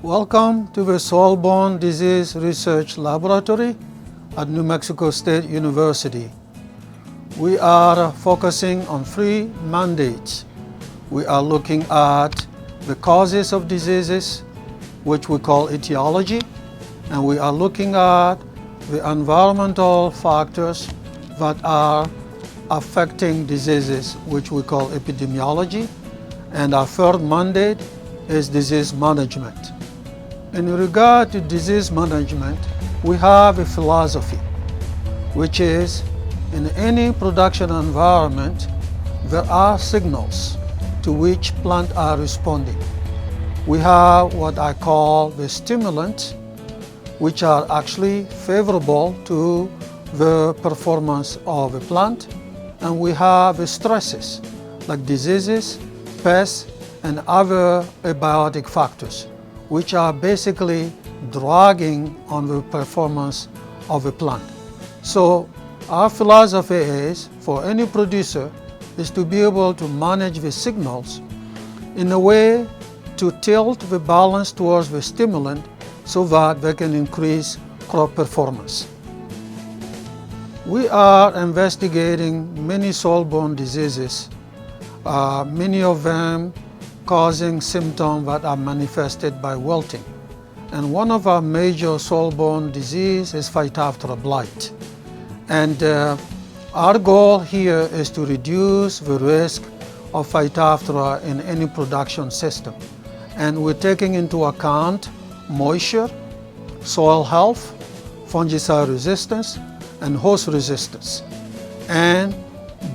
Welcome to the Soilborne Disease Research Laboratory at New Mexico State University. We are focusing on three mandates. We are looking at the causes of diseases, which we call etiology, and we are looking at the environmental factors that are affecting diseases, which we call epidemiology, and our third mandate is disease management. In regard to disease management, we have a philosophy, which is in any production environment, there are signals to which plants are responding. We have what I call the stimulants, which are actually favorable to the performance of a plant, and we have the stresses like diseases, pests, and other abiotic factors, which are basically dragging on the performance of a plant. So our philosophy is, for any producer, is to be able to manage the signals in a way to tilt the balance towards the stimulant so that they can increase crop performance. We are investigating many soil-borne diseases, many of them causing symptoms that are manifested by wilting. And one of our major soil-borne disease is Phytophthora blight. And our goal here is to reduce the risk of Phytophthora in any production system. And we're taking into account moisture, soil health, fungicide resistance, and host resistance, and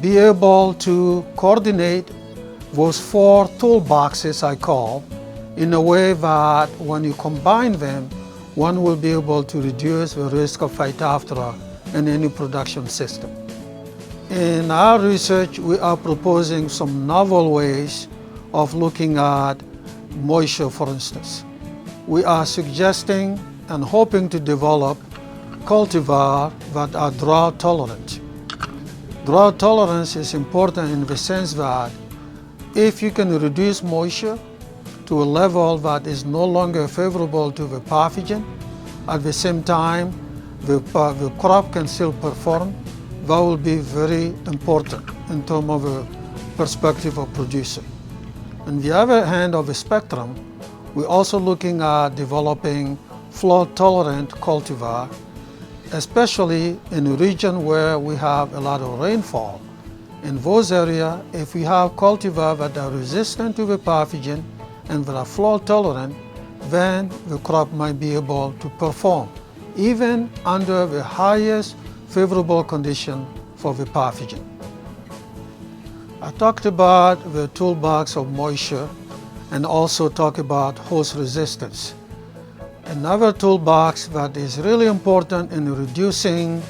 be able to coordinate those four toolboxes I call in a way that when you combine them, one will be able to reduce the risk of Phytophthora in any production system. In our research, we are proposing some novel ways of looking at moisture, for instance. We are suggesting and hoping to develop cultivar that are drought tolerant. Drought tolerance is important in the sense that if you can reduce moisture to a level that is no longer favorable to the pathogen, at the same time the crop can still perform, that will be very important in terms of the perspective of producer. On the other hand of the spectrum, we're also looking at developing flood-tolerant cultivar, especially in a region where we have a lot of rainfall. In those areas, if we have cultivar that are resistant to the pathogen and that are flood-tolerant, then the crop might be able to perform, even under the highest favorable condition for the pathogen. I talked about the toolbox of moisture and also talk about host resistance. Another toolbox that is really important in reducing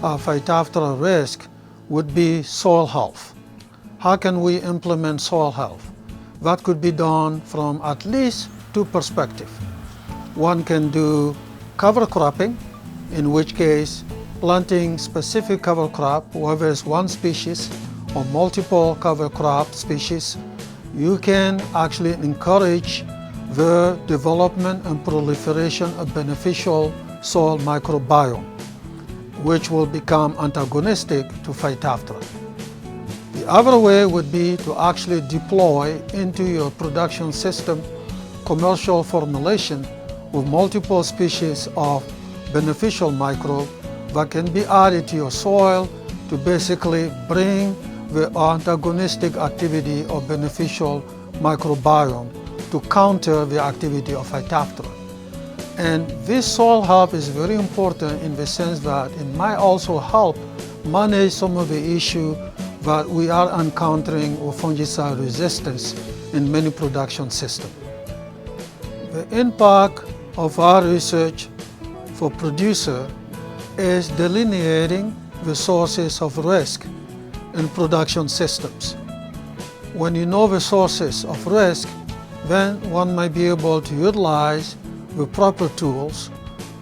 Phytophthora risk would be soil health. How can we implement soil health? That could be done from at least two perspectives. One can do cover cropping, in which case planting specific cover crop, whether it's one species or multiple cover crop species, you can actually encourage the development and proliferation of beneficial soil microbiome, which will become antagonistic to Phytophthora. The other way would be to actually deploy into your production system commercial formulation with multiple species of beneficial microbe that can be added to your soil to basically bring the antagonistic activity of beneficial microbiome to counter the activity of Phytophthora. And this soil health is very important in the sense that it might also help manage some of the issues that we are encountering with fungicide resistance in many production systems. The impact of our research for producer is delineating the sources of risk in production systems. When you know the sources of risk, then one might be able to utilize the proper tools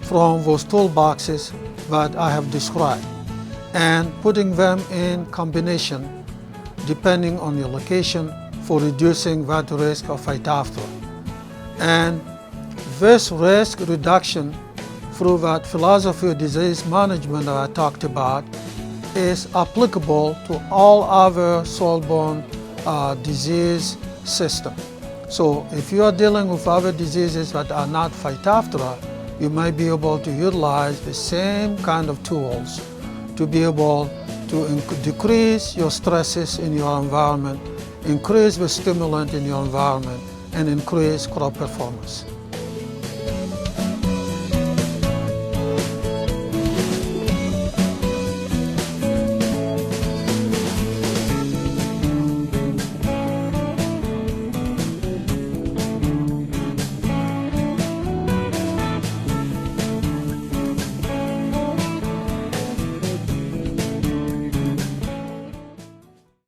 from those toolboxes that I have described and putting them in combination depending on your location for reducing that risk of Phytophthora. And this risk reduction through that philosophy of disease management that I talked about is applicable to all other soil-borne disease systems. So if you are dealing with other diseases that are not Phytophthora, you may be able to utilize the same kind of tools to be able to decrease your stresses in your environment, increase the stimulant in your environment, and increase crop performance.